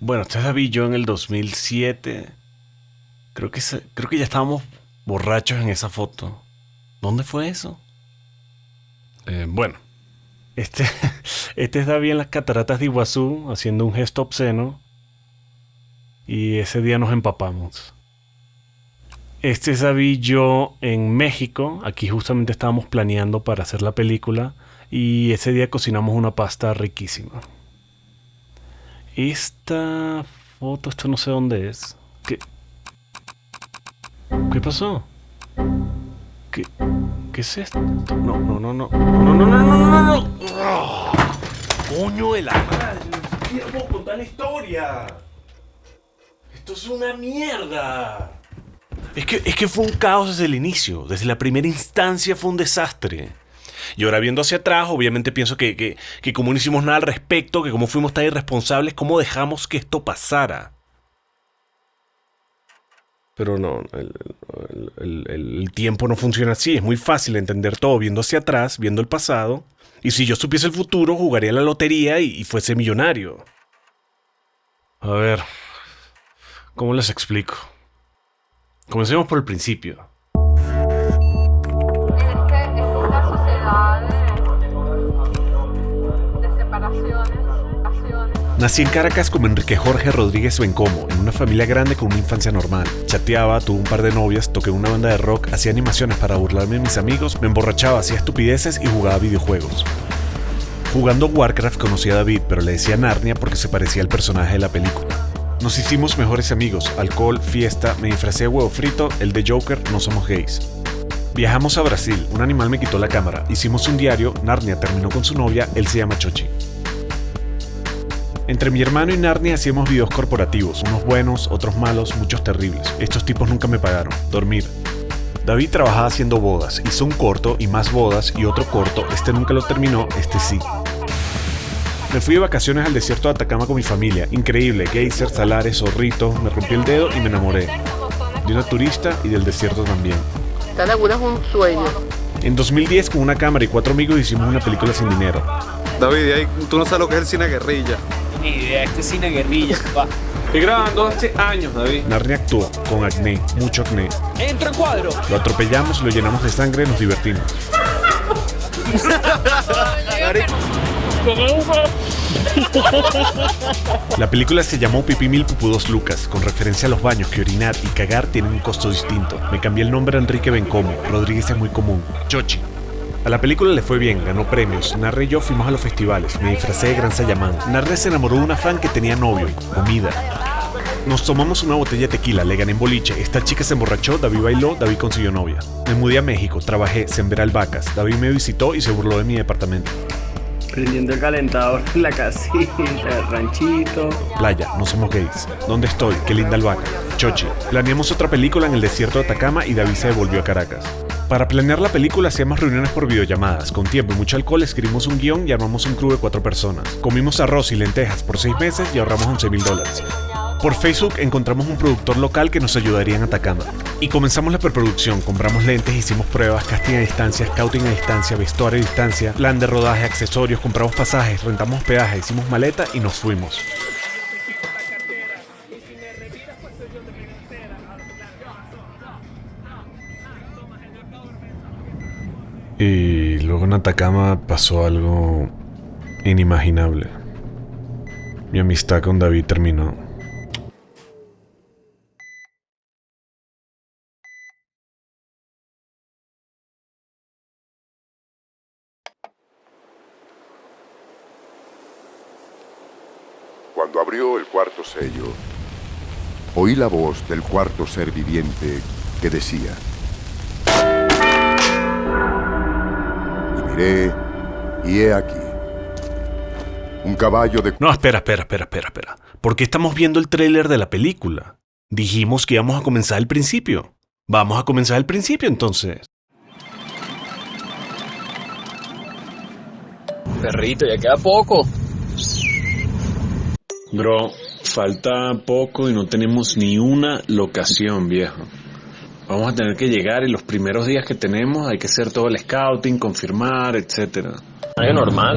Bueno, esta la vi yo en el 2007. Creo que ya estábamos borrachos en esa foto. ¿Dónde fue eso? Bueno, este, este es David en las cataratas de Iguazú haciendo un gesto obsceno. Y ese día nos empapamos. Este es David yo en México. Aquí justamente estábamos planeando para hacer la película. Y ese día cocinamos una pasta riquísima. Esta foto, esto no sé dónde es. ¿Qué pasó? ¿Qué es esto? No. ¡Oh! ¡Coño de la madre! ¡No puedo contar la historia! ¡Esto es una mierda! Es que fue un caos desde el inicio. Desde la primera instancia fue un desastre. Y ahora viendo hacia atrás, obviamente pienso que como no hicimos nada al respecto, que como fuimos tan irresponsables, cómo dejamos que esto pasara. Pero no, el tiempo no funciona así. Es muy fácil entender todo viendo hacia atrás, viendo el pasado. Y si yo supiese el futuro, jugaría a la lotería y fuese millonario. A ver, ¿cómo les explico? Comencemos por el principio. Esta sociedad de separaciones. Nací en Caracas como Enrique Jorge Rodríguez Bencomo, en una familia grande con una infancia normal. Chateaba, tuve un par de novias, toqué una banda de rock, hacía animaciones para burlarme de mis amigos, me emborrachaba, hacía estupideces y jugaba videojuegos. Jugando Warcraft conocí a David, pero le decía Narnia porque se parecía al personaje de la película. Nos hicimos mejores amigos, alcohol, fiesta, me disfracé de huevo frito, el de Joker, no somos gays. Viajamos a Brasil, un animal me quitó la cámara, hicimos un diario, Narnia terminó con su novia, él se llama Chochi. Entre mi hermano y Narnia hacíamos videos corporativos, unos buenos, otros malos, muchos terribles. Estos tipos nunca me pagaron. Dormir. David trabajaba haciendo bodas, hizo un corto y más bodas y otro corto, este nunca lo terminó, este sí. Me fui de vacaciones al desierto de Atacama con mi familia, increíble, geyser, salares, zorrito, me rompí el dedo y me enamoré. De una turista y del desierto también. Esta laguna es un sueño. En 2010 con una cámara y 4 amigos hicimos una película sin dinero. David, ahí tú no sabes lo que es el cine guerrilla. Ni idea, este es cine guerrilla, papá. Estoy grabando hace años, David. Narnia actuó con acné, mucho acné. ¡Entro en cuadro! Lo atropellamos, lo llenamos de sangre, nos divertimos. La película se llamó Pipí Mil Pupú 2 Lucas, con referencia a los baños que orinar y cagar tienen un costo distinto. Me cambié el nombre a Enrique Bencomo, Rodríguez es muy común. Chochi. A la película le fue bien, ganó premios. Narre y yo fuimos a los festivales, me disfracé de Gran Sayamán. Narre se enamoró de una fan que tenía novio, comida. Nos tomamos una botella de tequila, le gané en boliche. Esta chica se emborrachó, David bailó, David consiguió novia. Me mudé a México, trabajé, sembré albahacas. David me visitó y se burló de mi departamento. Prendiendo el calentador en la casita, el ranchito. Playa, no somos gays. ¿Dónde estoy? Qué linda albahaca. Chochi. Planeamos otra película en el desierto de Atacama y David se devolvió a Caracas. Para planear la película hacíamos reuniones por videollamadas. Con tiempo y mucho alcohol escribimos un guión y armamos un crew de 4 personas. Comimos arroz y lentejas por 6 meses y ahorramos $11,000. Por Facebook encontramos un productor local que nos ayudaría en Atacama. Y comenzamos la preproducción, compramos lentes, hicimos pruebas, casting a distancia, scouting a distancia, vestuario a distancia, plan de rodaje, accesorios, compramos pasajes, rentamos hospedaje, hicimos maleta y nos fuimos. Y luego en Atacama pasó algo inimaginable. Mi amistad con David terminó. Cuando abrió el cuarto sello, oí la voz del cuarto ser viviente que decía: y miré, y he aquí, un caballo de... No, espera. ¿Por qué estamos viendo el tráiler de la película? Dijimos que íbamos a comenzar al principio. Vamos a comenzar al principio entonces. Perrito, ya queda poco. Bro, falta poco y no tenemos ni una locación, viejo. Vamos a tener que llegar y los primeros días que tenemos hay que hacer todo el scouting, confirmar, etc. Algo normal.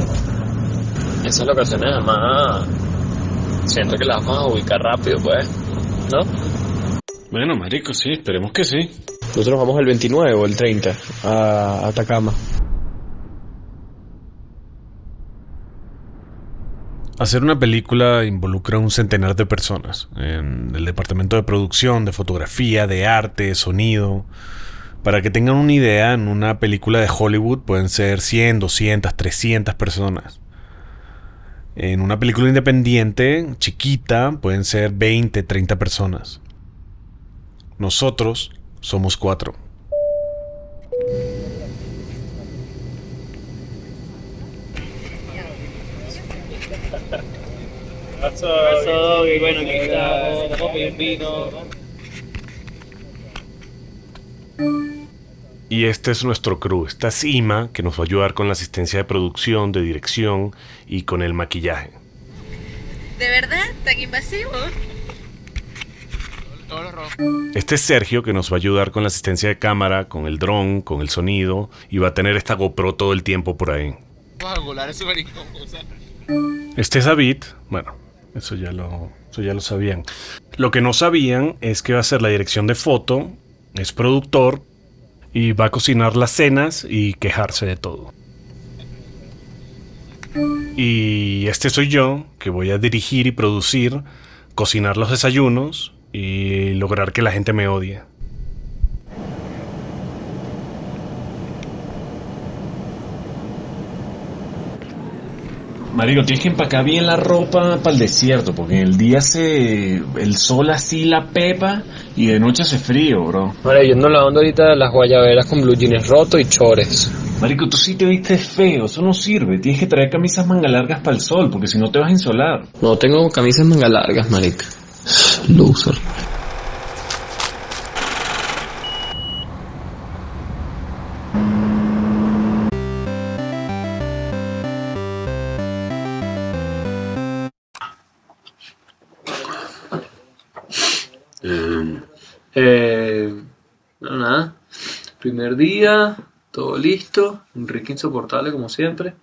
Esas locaciones además Siento que la vamos a ubicar rápido, pues. ¿No? Bueno, marico, sí, esperemos que sí. Nosotros vamos el 29 o el 30 a Atacama. Hacer una película involucra a un centenar de personas en el departamento de producción, de fotografía, de arte, sonido. Para que tengan una idea, en una película de Hollywood pueden ser 100, 200, 300 personas. En una película independiente, chiquita, pueden ser 20, 30 personas. Nosotros somos 4. Qué bueno que estamos, vamos a pedir vino. Y este es nuestro crew, esta es Ima, que nos va a ayudar con la asistencia de producción, de dirección y con el maquillaje. ¿De verdad? ¿Tan invasivo? Este es Sergio, que nos va a ayudar con la asistencia de cámara, con el dron, con el sonido, y va a tener esta GoPro todo el tiempo por ahí. Este es David, bueno, eso ya lo sabían. Lo que no sabían es que va a hacer la dirección de foto, es productor, y va a cocinar las cenas y quejarse de todo. Y este soy yo, que voy a dirigir y producir, cocinar los desayunos y lograr que la gente me odie. Marico, tienes que empacar bien la ropa para el desierto, porque en el día el sol así la pepa y de noche hace frío, bro. Vale, yo ando lavando ahorita las guayaberas con blue jeans rotos y chores. Marico, tú sí te viste feo, eso no sirve. Tienes que traer camisas manga largas para el sol, porque si no te vas a insolar. No tengo camisas manga largas, marica. Loser. No, nada. Primer día, todo listo. Enrique insoportable como siempre.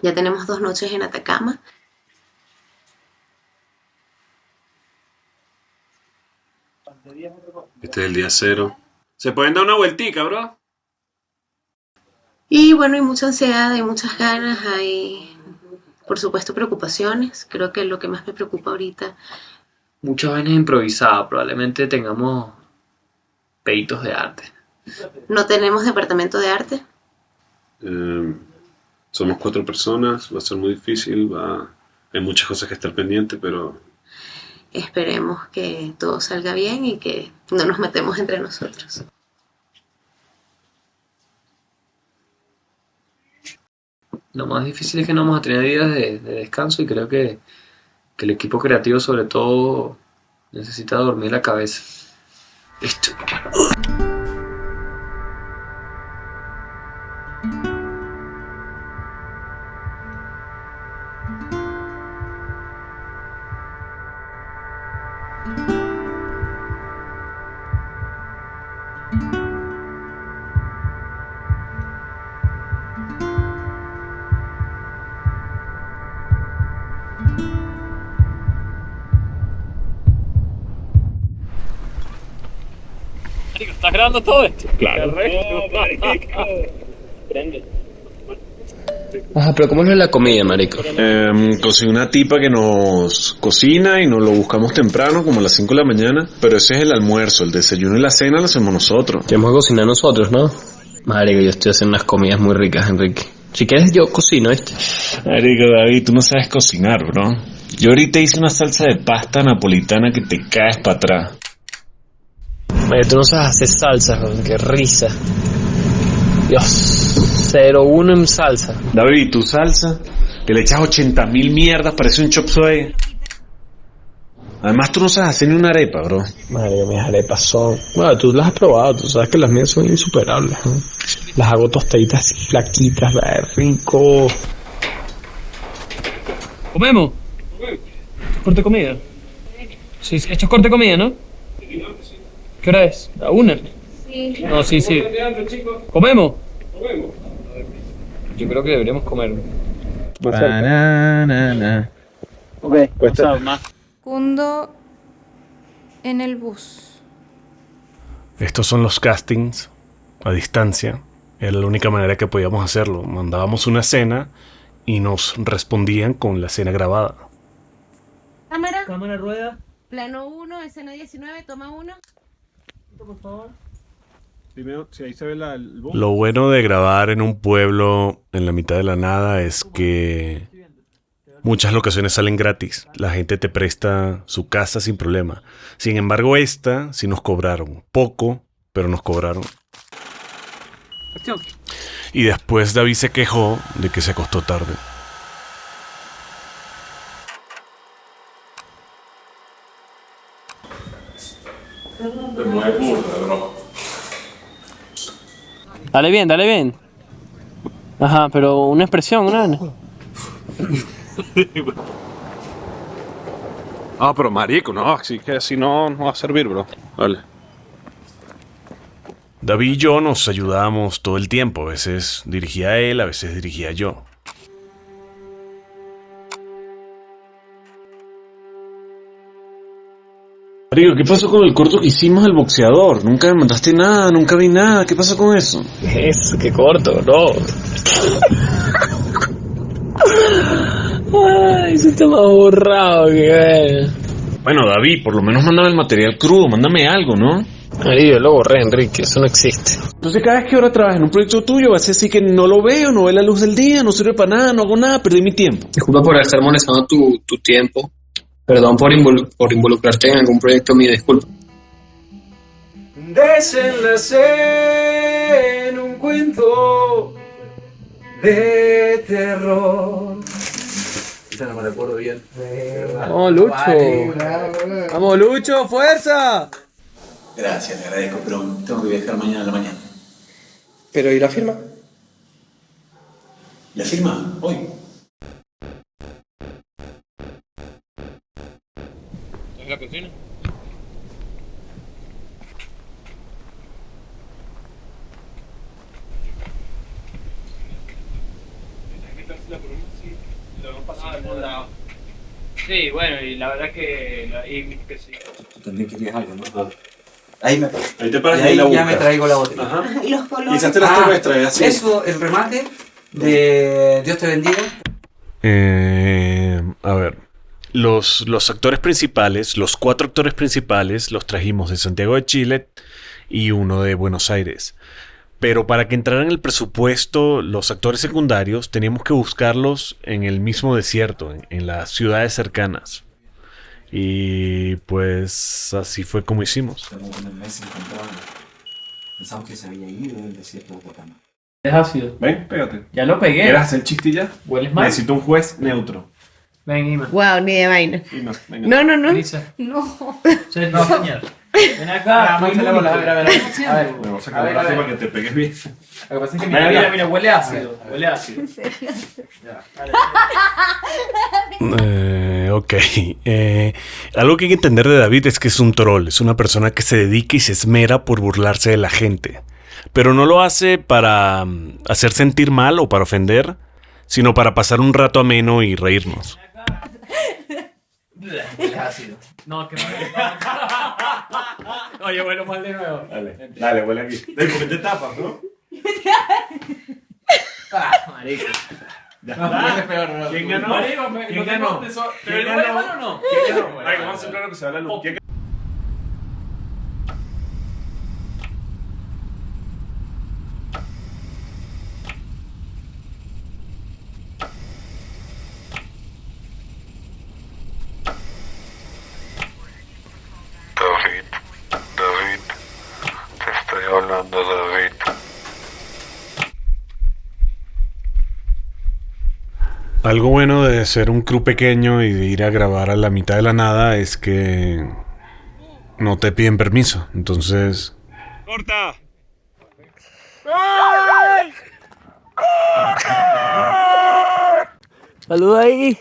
Ya tenemos 2 noches en Atacama. Este es el día 0. ¿Se pueden dar una vueltica, bro? Y bueno, hay mucha ansiedad, hay muchas ganas, hay, por supuesto, preocupaciones. Creo que lo que más me preocupa ahorita... Muchas vainas improvisadas. Probablemente tengamos peitos de arte. No tenemos departamento de arte. Somos 4 personas, va a ser muy difícil, hay muchas cosas que estar pendientes, pero... Esperemos que todo salga bien y que no nos metemos entre nosotros. Lo más difícil es que no vamos a tener días de descanso y creo que el equipo creativo sobre todo necesita dormir la cabeza. Listo. ¿Estás grabando todo esto? Claro. Prende. Ajá, pero ¿cómo es la comida, marico? Conseguí una tipa que nos cocina y nos lo buscamos temprano, como a las 5 de la mañana, pero ese es el almuerzo, el desayuno y la cena lo hacemos nosotros. Tenemos que cocinar nosotros, ¿no? Marico, yo estoy haciendo unas comidas muy ricas, Enrique. Si quieres yo cocino, ¿viste? Marico, David, tú no sabes cocinar, bro. Yo ahorita hice una salsa de pasta napolitana que te caes para atrás. Marico, tú no sabes hacer salsa, joder, qué risa. Dios, 0-1 en salsa. David, tu salsa, que le echas 80.000 mierdas, parece un chop suey. Además, tú no sabes hacer ni una arepa, bro. Marico, mis arepas son... Bueno, tú las has probado, tú sabes que las mías son insuperables, ¿no? Las hago tostaditas así, flaquitas, rico. ¿Comemos? ¿Corte comida? Sí, esto es corte comida, ¿no? ¿Qué hora es? ¿La 1? Sí. No, sí. ¿Comemos? Yo creo que deberíamos comer. Banana. Ok, Cuesta. más. Cundo en el bus. Estos son los castings a distancia. Era la única manera que podíamos hacerlo. Mandábamos una escena y nos respondían con la escena grabada. Cámara, Cámara, rueda. plano 1, escena 19, toma 1. Por favor. Primero, si ahí se ve el boom. Lo bueno de grabar en un pueblo en la mitad de la nada es que muchas locaciones salen gratis. La gente te presta su casa sin problema. Sin embargo, esta sí nos cobraron. Poco, pero nos cobraron. Acción. Y después David se quejó de que se acostó tarde. Dale bien, dale bien. Ajá, pero una expresión, ¿no? Ah, pero marico, no, así que así no va a servir, bro. Vale. David y yo nos ayudábamos todo el tiempo. A veces dirigía él, a veces dirigía yo. Marico, ¿qué pasó con el corto que hicimos al boxeador? Nunca me mandaste nada, nunca vi nada. ¿Qué pasó con eso? Eso, qué corto, no. Ay, eso está más borrado que... Bueno, David, por lo menos mándame el material crudo, mándame algo, ¿no? Ay, yo lo borré, Enrique, eso no existe. Entonces cada vez que ahora trabajas en un proyecto tuyo, vas a decir que no lo veo, no ve la luz del día, no sirve para nada, no hago nada, perdí mi tiempo. Disculpa por estar molestando tu tiempo. Perdón por involucrarte en algún proyecto mío, disculpa. Desenlacé en un cuento de terror. Esta no me recuerdo bien. Vamos, Lucho. Vamos, Lucho, fuerza. Gracias, le agradezco, pero tengo que viajar mañana a la mañana. ¿Pero y la firma? ¿La firma? Hoy. ¿Es la cocina? Sí, bueno, y la verdad que sí. Tú también querías algo, ¿no? Ahí Te paras y ahí la ya buscas. me traigo la botella. Ajá. Y los colores. Quizás te las te muestra, así. Eso, el remate de Dios te bendiga. A ver, los actores principales, los 4 actores principales, los trajimos de Santiago de Chile y uno de Buenos Aires. Pero para que entraran en el presupuesto, los actores secundarios teníamos que buscarlos en el mismo desierto, en las ciudades cercanas. Y pues así fue como hicimos. Como con el mes encontraban. Pensamos que se había ido del desierto de Atacama. Es ácido. Ven, pégate. Ya lo pegué. ¿Quieres hacer chistilla? ¿Hueles mal? Necesito un juez neutro. Ven, Ima. Wow, ni de vaina. Ima, venga. No. Elisa. No. Se no, señor. Ven acá. Vamos a hacer la bola, a ver. A ver, vamos a sacar la para que te pegues bien. Lo que pasa es que Mira, huele ácido. Huele ácido. Ok. Algo que hay que entender de David es que es un troll. Es una persona que se dedica y se esmera por burlarse de la gente. Pero no lo hace para hacer sentir mal o para ofender, sino para pasar un rato ameno y reírnos. Es ácido. No, que mal. Oye, bueno, mal de nuevo. Dale, huele aquí. ¿Por qué te tapas, no? Marico. Ya no, está. es peor, no. ¿Quién ganó? Marico, ¿Quién ganó? ¿Pero le huele mal o no? ¿Quién ganó? Ay, vamos a hacer claro que se va la luz. ¿Quién ganó? David, te estoy hablando, David. Algo bueno de ser un crew pequeño y de ir a grabar a la mitad de la nada es que no te piden permiso. Entonces... ¡Corta! Saluda ahí.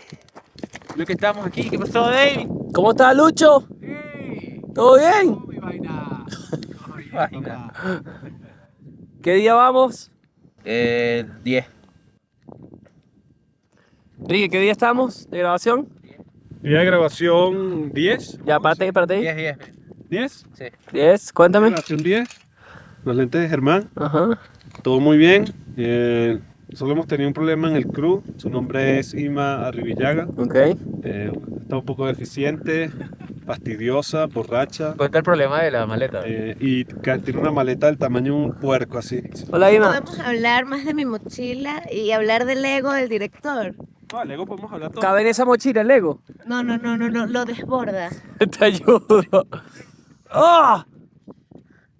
Lo que estamos aquí. ¿Qué pasó, David? ¿Cómo está, Lucho? ¿Todo bien? Vaina. ¿Qué día vamos? 10. Enrique, ¿qué día estamos de grabación? Día de grabación 10. Ya, párate ahí. 10. 10. Sí. 10, cuéntame. Grabación 10. Los lentes de Germán. Ajá. Todo muy bien. Solo hemos tenido un problema en el crew. Su nombre es Ima Arribillaga. Ok. Está un poco deficiente, fastidiosa, borracha. Cuenta el problema de la maleta. Y tiene una maleta del tamaño de un puerco así. Hola, Ima. Podemos hablar más de mi mochila y hablar del ego del director. No, luego podemos hablar todo. ¿Cabe en esa mochila el Lego? No, lo desborda. Te ayudo. ¡Ah!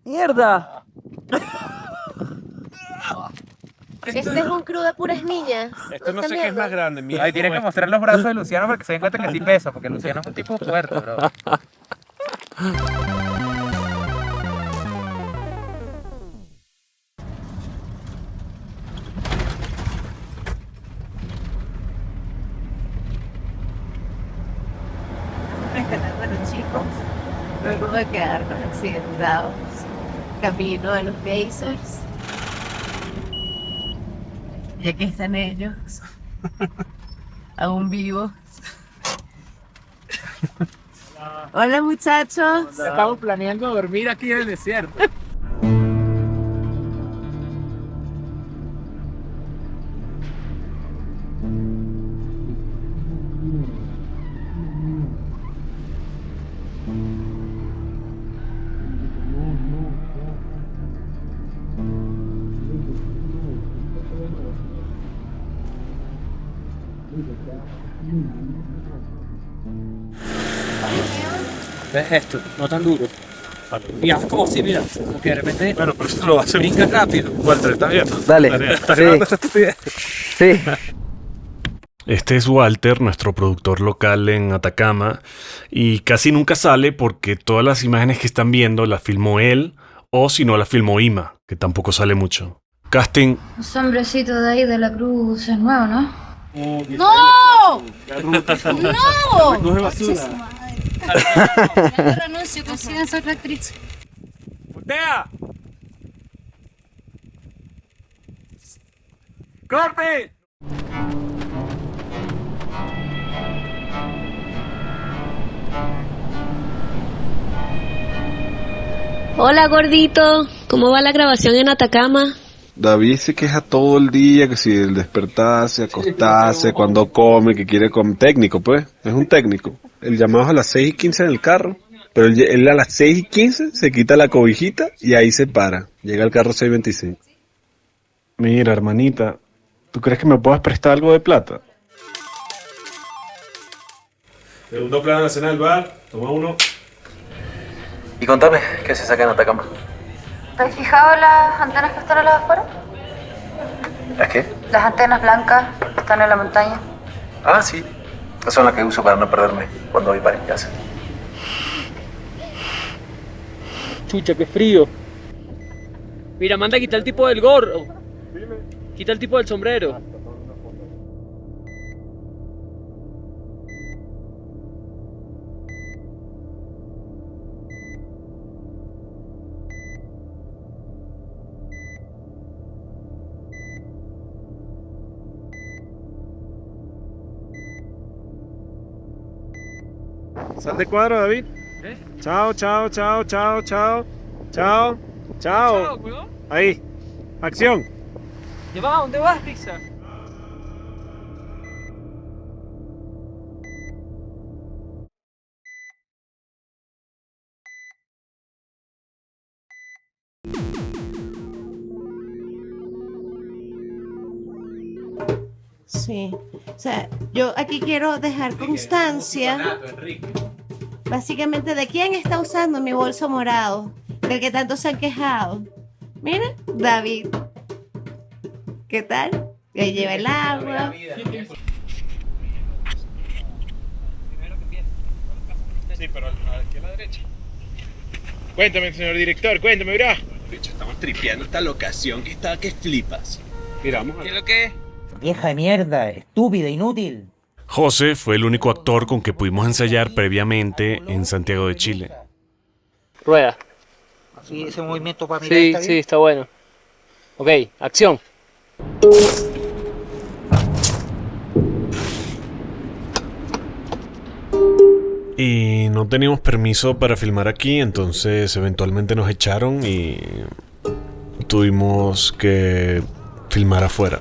¡Mierda! Este es un crew de puras niñas. Esto no sé qué es más grande. Mira, Ay, tienes que mostrar los brazos de Luciano para que se den cuenta que sí pesa, porque Luciano es un tipo fuerte, bro. Rescatando a los chicos, luego de quedarnos accidentados, camino a los Geysers. Y aquí están ellos, aún vivos. Hola muchachos. Estamos planeando dormir aquí en el desierto. ¿Ves esto? No tan duro. Y haz como si, mira, como que de repente. Bueno, pero eso lo va a hacer. Brinca rápido. Walter, ¿estás viendo? Dale. ¿Estás grabando esta estupidez? Sí. Este es Walter, nuestro productor local en Atacama, y casi nunca sale porque todas las imágenes que están viendo las filmó él, o si no las filmó Ima, que tampoco sale mucho. Casting. Ese hombrecito de ahí de la cruz es nuevo, ¿no? ¡No! ¡No! Recoge basura. Ya renuncio, consíganse otra actriz. ¡Voltea! ¡Corte! Hola gordito, ¿cómo va la grabación en Atacama? David se queja todo el día, que si el despertarse, acostarse, cuando come, que quiere comer. Técnico, pues, es un técnico. El llamado es a las 6:15 en el carro, pero él a las 6:15 se quita la cobijita y ahí se para. Llega el carro 6:26. Mira, hermanita, ¿tú crees que me puedas prestar algo de plata? Segundo plano de la escena del bar, toma uno. Y contame, ¿qué se saca en Atacama? ¿Te has fijado las antenas que están a las afuera? ¿Las qué? Las antenas blancas que están en la montaña. Ah, sí. Esas son las que uso para no perderme cuando voy para mi casa. Chucha, qué frío. Mira, manda a quitar el tipo del gorro. Quita el tipo del sombrero. Sal de cuadro, David. Chao, chao, chao, chao, chao. Chao, chao. Ahí. Acción. ¿Dónde vas, Pizza? Sí, o sea, yo aquí quiero dejar constancia, básicamente, de quién está usando mi bolso morado, del que tanto se han quejado. Mira, David. ¿Qué tal? Ahí lleva el agua. Sí, pero aquí a la derecha. Cuéntame, señor director, cuéntame, mirá. Estamos tripeando esta locación que está que flipas. Mira, vamos a ver. ¿Qué es lo que es? Vieja de mierda, estúpida, inútil. José fue el único actor con que pudimos ensayar previamente en Santiago de Chile. Rueda. Así, ese movimiento para mirar Sí, está bien. sí, está bueno. Ok, acción. Y no teníamos permiso para filmar aquí, entonces eventualmente nos echaron y tuvimos que filmar afuera.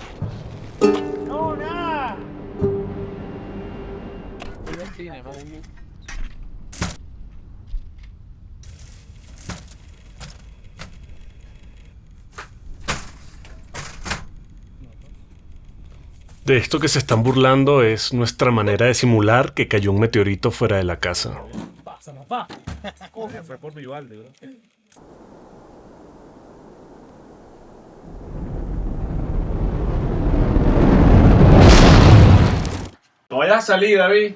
De esto que se están burlando es nuestra manera de simular que cayó un meteorito fuera de la casa. Pasa, papá. Fue por mi balde, bro. No vayas a salir, David.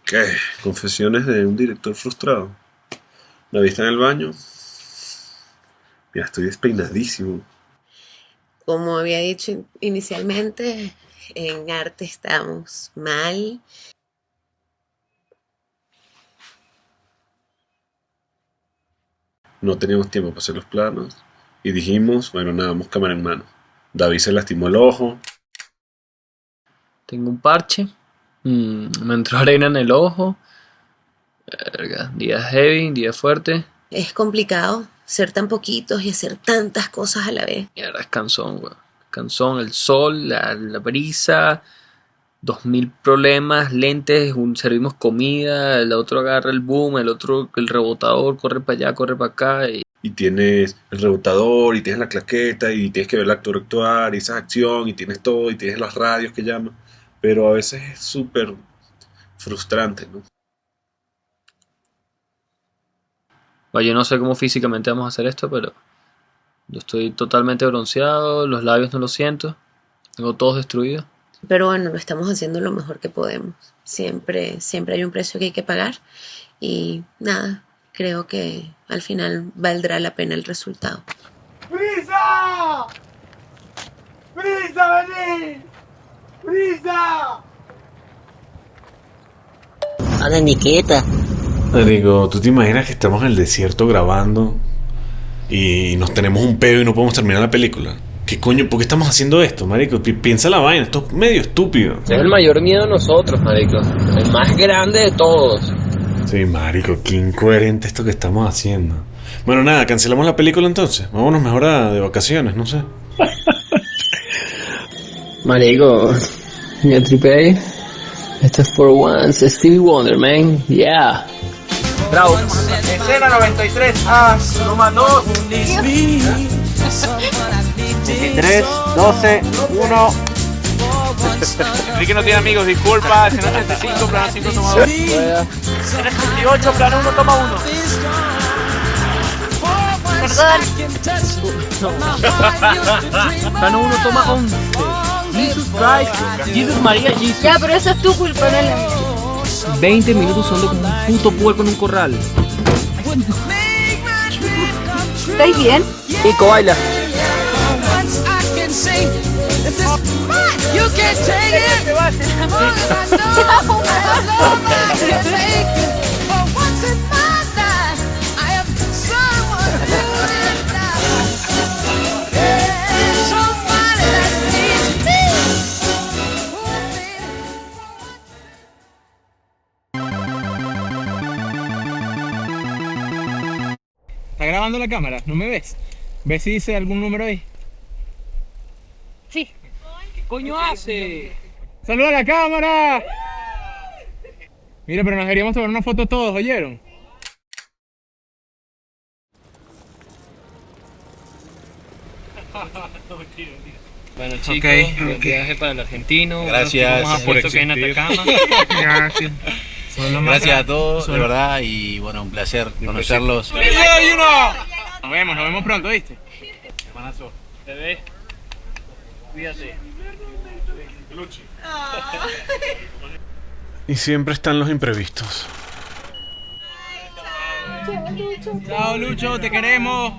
¿Qué? Confesiones de un director frustrado. ¿La viste en el baño? Mira, estoy despeinadísimo. Como había dicho inicialmente, en arte estamos mal. No teníamos tiempo para hacer los planos. Y dijimos, bueno, nada, vamos cámara en mano. David se lastimó el ojo. Tengo un parche. Me entró arena en el ojo. Verga, día heavy, día fuerte. Es complicado ser tan poquitos y hacer tantas cosas a la vez. Mierda, es cansón, weón. Cansón, el sol, la brisa, 2000 problemas, lentes, servimos comida, el otro agarra el boom, el otro, el rebotador, corre para allá, corre para acá. Y tienes el rebotador, y tienes la claqueta, y tienes que ver al actor actuar, y esa acción, y tienes todo, y tienes las radios que llaman. Pero a veces es súper frustrante, ¿no? Yo no sé cómo físicamente vamos a hacer esto, pero yo estoy totalmente bronceado, los labios no los siento, tengo todos destruidos. Pero bueno, lo estamos haciendo lo mejor que podemos. Siempre hay un precio que hay que pagar y nada, creo que al final valdrá la pena el resultado. ¡Brisa! ¡Brisa, vení! ¡Brisa! Hola, Niqueta. Digo, ¿tú te imaginas que estamos en el desierto grabando y nos tenemos un pedo y no podemos terminar la película? ¿Qué coño? ¿Por qué estamos haciendo esto, marico? Piensa la vaina, esto es medio estúpido. Es el mayor miedo de nosotros, marico. El más grande de todos. Sí, marico, qué incoherente esto que estamos haciendo. Bueno, nada, cancelamos la película entonces. Vámonos mejor de vacaciones, no sé. Marico, me tripé. Esto es For Once, Stevie Wonder, man. Yeah. Bravo. Escena 93. Toma 2. 23, 12, 1. Enrique no tiene amigos, disculpa. Escena 85, plano 5, toma 2. Escena 68, plano 1, toma 1. Perdón. Plano 1, toma 11. Jesus Christ, Jesus María, Jesus. Ya, pero eso es tu culpa, no es la mía. 20 minutos son de como un puto puerco en un corral. ¿Estáis bien? Nico, baila. ¿Está grabando la cámara? ¿No me ves? ¿Ves si dice algún número ahí? Sí. ¿Qué coño hace? ¡Saluda a la cámara! Mira, pero nos deberíamos tomar una foto todos, ¿oyeron? Bueno, chicos, buen viaje para el argentino. Gracias por que en Atacama. Gracias. Gracias a todos, de verdad, y bueno, un placer conocerlos. Nos vemos pronto, ¿viste? Hermanazo. Bebé, cuídate. Y siempre están los imprevistos. Chao, Lucho, te queremos.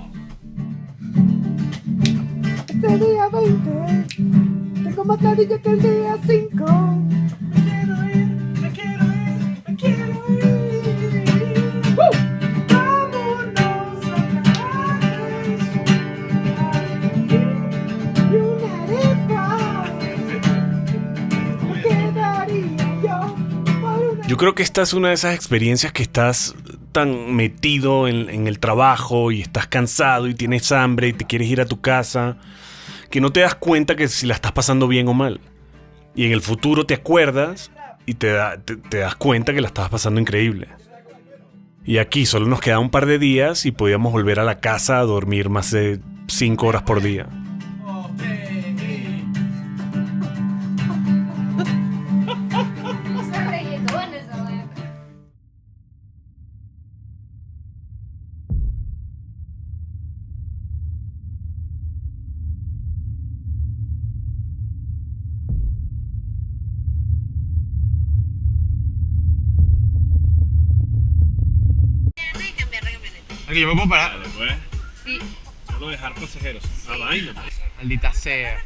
Este día 20, tengo más ladilla que el día 5. Me quiero ir, me quiero ir, me quiero ir. Vámonos a y una arepa. Me quedaría yo por una. Yo creo que esta es una de esas experiencias que estás tan metido en el trabajo y estás cansado y tienes hambre y te quieres ir a tu casa, que no te das cuenta que si la estás pasando bien o mal. Y en el futuro te acuerdas y te das cuenta que la estabas pasando increíble. Y aquí solo nos queda un par de días y podíamos volver a la casa a dormir más de 5 horas por día. Aquí yo me puedo parar. Sí. Solo dejar pasajeros. Ah, vaina. Maldita sea.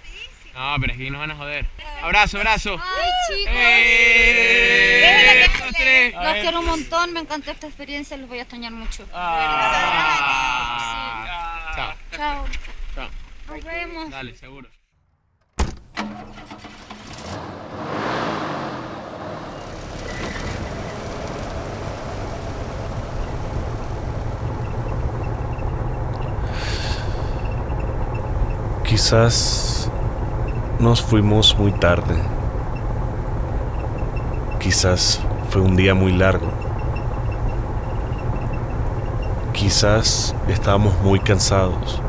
No, pero es que aquí nos van a joder. Abrazo, abrazo. Ay, chicos. Los quiero un montón, me encantó esta experiencia, los voy a extrañar mucho. Chao. Chao. Chao. Nos vemos. Dale, seguro. Quizás nos fuimos muy tarde. Quizás fue un día muy largo. Quizás estábamos muy cansados.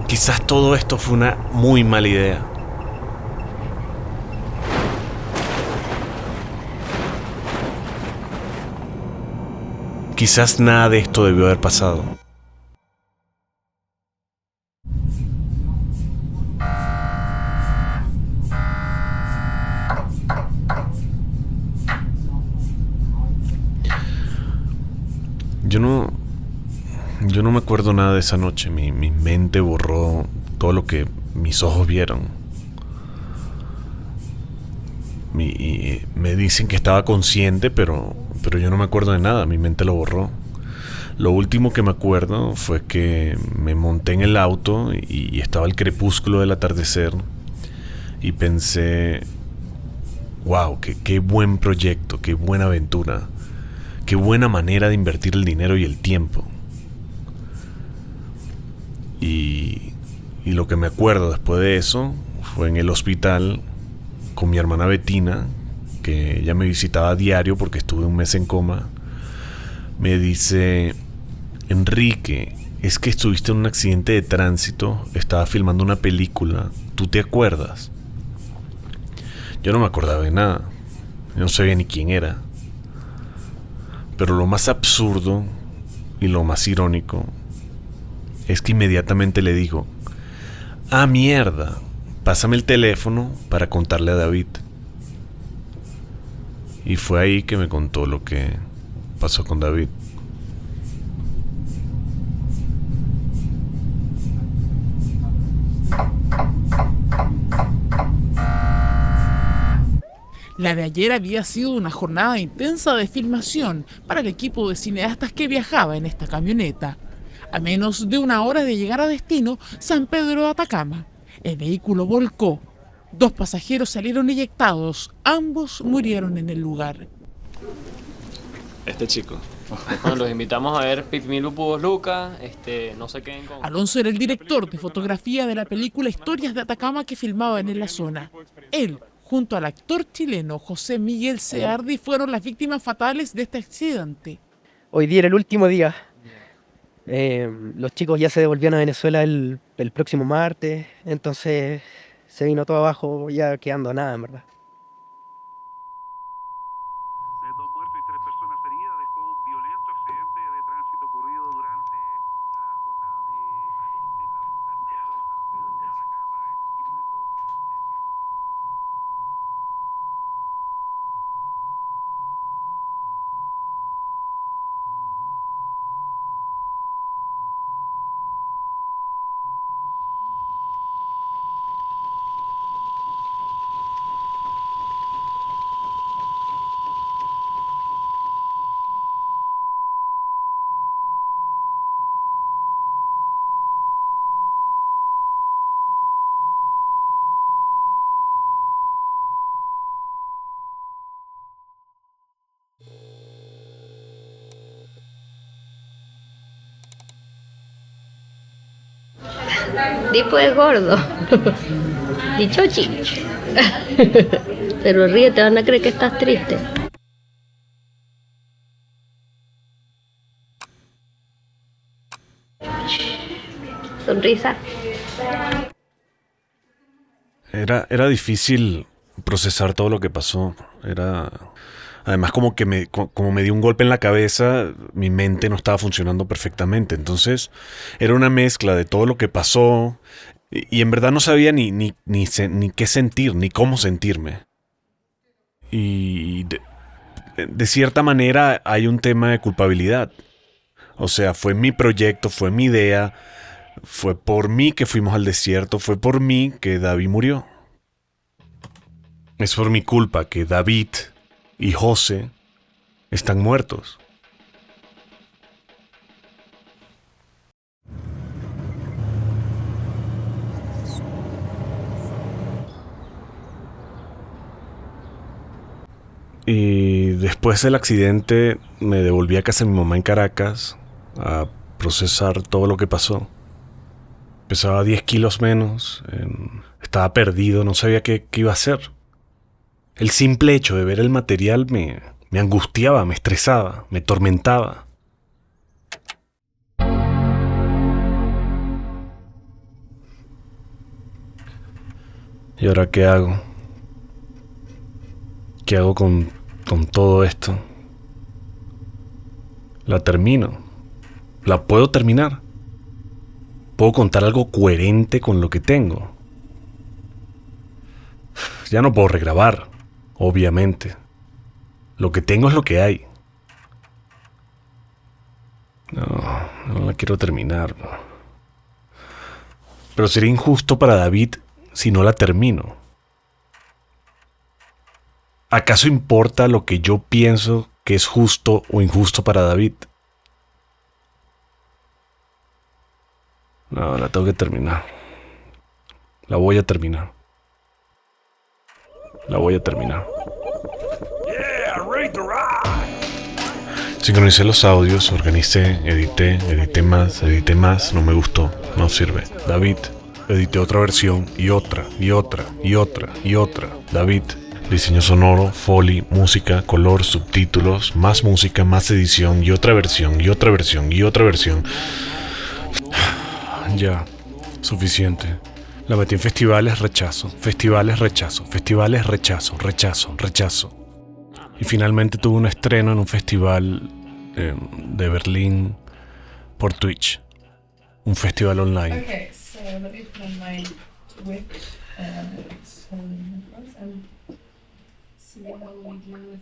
Quizás todo esto fue una muy mala idea. Quizás nada de esto debió haber pasado. Yo no me acuerdo nada de esa noche. Mi mente borró todo lo que mis ojos vieron. Me dicen que estaba consciente, pero yo no me acuerdo de nada. Mi mente lo borró. Lo último que me acuerdo fue que me monté en el auto y estaba el crepúsculo del atardecer y pensé, wow, qué buen proyecto, qué buena aventura, qué buena manera de invertir el dinero y el tiempo. Y lo que me acuerdo después de eso fue en el hospital con mi hermana Bettina, que ella me visitaba a diario porque estuve un mes en coma. Me dice: Enrique, es que estuviste en un accidente de tránsito, estaba filmando una película, ¿tú te acuerdas? Yo no me acordaba de nada, yo no sabía ni quién era. Pero lo más absurdo y lo más irónico es que inmediatamente le digo: ah, mierda, pásame el teléfono para contarle a David. Y fue ahí que me contó lo que pasó con David. La de ayer había sido una jornada intensa de filmación para el equipo de cineastas que viajaba en esta camioneta. A menos de una hora de llegar a destino, San Pedro de Atacama, el vehículo volcó. 2 pasajeros salieron eyectados, ambos murieron en el lugar. Este chico. Bueno, los invitamos a ver Pipimil Pubos Lucas, no se queden con... Alonso era el director de fotografía de la película Historias de Atacama que filmaban en la zona. Él, junto al actor chileno José Miguel Seardi, fueron las víctimas fatales de este accidente. Hoy día era el último día. Los chicos ya se devolvían a Venezuela el próximo martes, entonces se vino todo abajo, ya quedando nada, en verdad. 2 muertos y 3 personas heridas dejó un violento accidente de tránsito ocurrido durante la jornada de anoche en la ruta de San Pedro de Atacama, en el kilómetro 150. Tipo es gordo. Dichochi. Pero ríete, van a creer que estás triste. Sonrisa. Era difícil procesar todo lo que pasó. Además, como me dio un golpe en la cabeza, mi mente no estaba funcionando perfectamente. Entonces, era una mezcla de todo lo que pasó y en verdad no sabía ni qué sentir, ni cómo sentirme. Y de cierta manera hay un tema de culpabilidad. O sea, fue mi proyecto, fue mi idea, fue por mí que fuimos al desierto, fue por mí que David murió. Es por mi culpa que David y José están muertos. Y después del accidente me devolví a casa de mi mamá en Caracas a procesar todo lo que pasó. Pesaba 10 kilos menos, estaba perdido, no sabía qué iba a hacer. El simple hecho de ver el material me angustiaba, me estresaba, me tormentaba. ¿Y ahora qué hago? ¿Qué hago con todo esto? ¿La termino? ¿La puedo terminar? ¿Puedo contar algo coherente con lo que tengo? Ya no puedo regrabar, obviamente. Lo que tengo es lo que hay. No la quiero terminar. Pero sería injusto para David si no la termino. ¿Acaso importa lo que yo pienso que es justo o injusto para David? No, la tengo que terminar. La voy a terminar. La voy a terminar. Sincronicé los audios, organicé, edité más, no me gustó, no sirve. David, edité otra versión y otra. David, diseño sonoro, foley, música, color, subtítulos, más música, más edición y otra versión. Ya, suficiente. La metí en festivales, rechazo. Y finalmente tuve un estreno en un festival de Berlín por Twitch. Un festival online. Okay, so let me put on my whip it's holding across and see how we deal with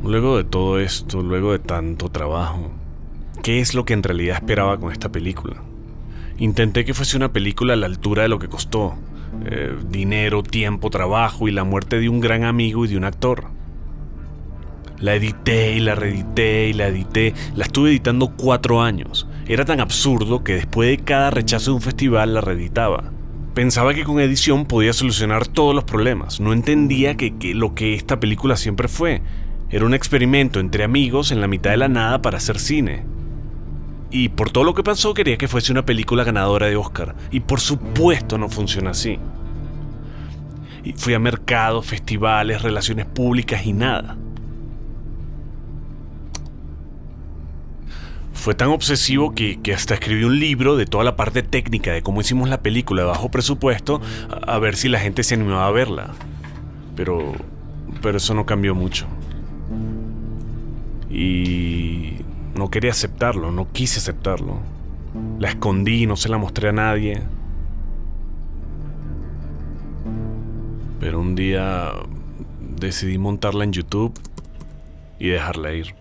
Luego de todo esto, luego de tanto trabajo, ¿qué es lo que en realidad esperaba con esta película? Intenté que fuese una película a la altura de lo que costó. Dinero, tiempo, trabajo y la muerte de un gran amigo y de un actor. La edité y la reedité y la edité. La estuve editando 4 años. Era tan absurdo que después de cada rechazo de un festival la reeditaba. Pensaba que con edición podía solucionar todos los problemas. No entendía que lo que esta película siempre fue. Era un experimento entre amigos en la mitad de la nada para hacer cine. Y por todo lo que pasó quería que fuese una película ganadora de Oscar. Y por supuesto no funciona así. Y fui a mercados, festivales, relaciones públicas y nada. Fue tan obsesivo que hasta escribí un libro de toda la parte técnica de cómo hicimos la película de bajo presupuesto a ver si la gente se animaba a verla. Pero eso no cambió mucho. Y no quería aceptarlo, no quise aceptarlo. La escondí, no se la mostré a nadie. Pero un día decidí montarla en YouTube y dejarla ir.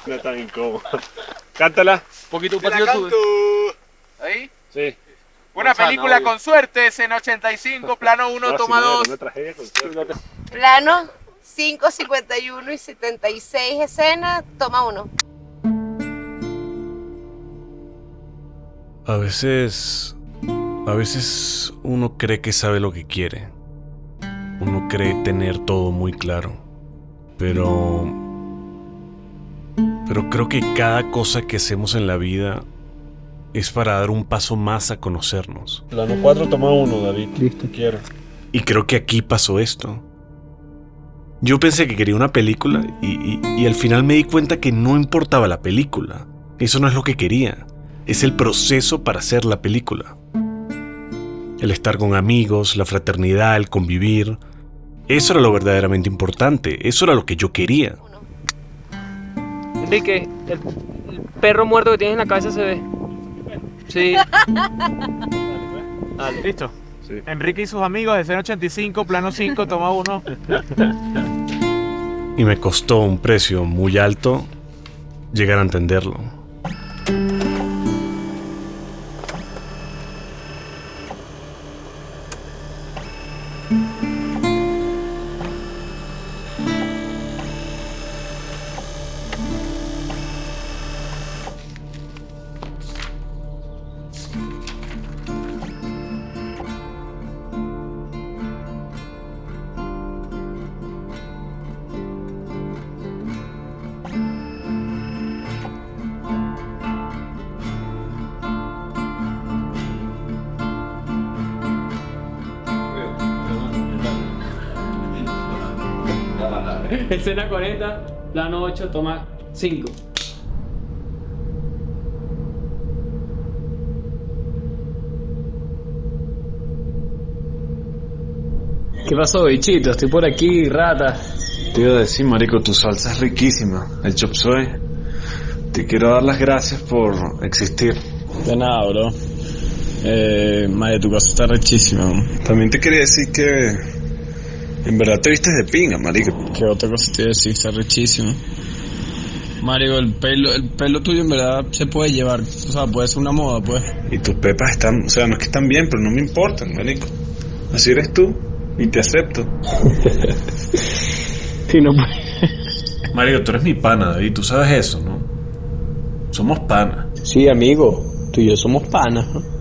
No es tan incómodo. Cántala. Poquito, un Te la pasito canto. tú. ¿Ahí? Sí. Una Manzana, película obvio. con suerte, escena 85, plano 1, toma 2. Una tragedia con suerte. Plano 5, 51 y 76 escenas, toma 1. A veces uno cree que sabe lo que quiere. Uno cree tener todo muy claro. Pero creo que cada cosa que hacemos en la vida es para dar un paso más a conocernos. Plano 4, toma 1, David. Listo. Quiero. Y creo que aquí pasó esto. Yo pensé que quería una película y al final me di cuenta que no importaba la película. Eso no es lo que quería. Es el proceso para hacer la película. El estar con amigos, la fraternidad, el convivir. Eso era lo verdaderamente importante. Eso era lo que yo quería. Enrique, el perro muerto que tienes en la cabeza se ve. Sí. Dale. ¿Listo? Sí. Enrique y sus amigos, escena 85, plano 5, toma 1. Y me costó un precio muy alto llegar a entenderlo. Escena 40, plano 8, toma 5. ¿Qué pasó, bichito? Estoy por aquí, rata. Te iba a decir, marico, tu salsa es riquísima. El chop suey. Te quiero dar las gracias por existir. De nada, bro. Madre, tu casa está rechísima. También te quería decir que en verdad te vistes de pinga, marico. ¿Qué otra cosa te iba a decir? Está rechísimo. Marico, el pelo tuyo en verdad se puede llevar. O sea, puede ser una moda, pues. Y tus pepas están, o sea, no es que están bien, pero no me importan, marico. Así eres tú y te acepto. Sí, no. Mario, tú eres mi pana, David, tú sabes eso, ¿no? Somos panas. Sí, amigo. Tú y yo somos panas, ¿no?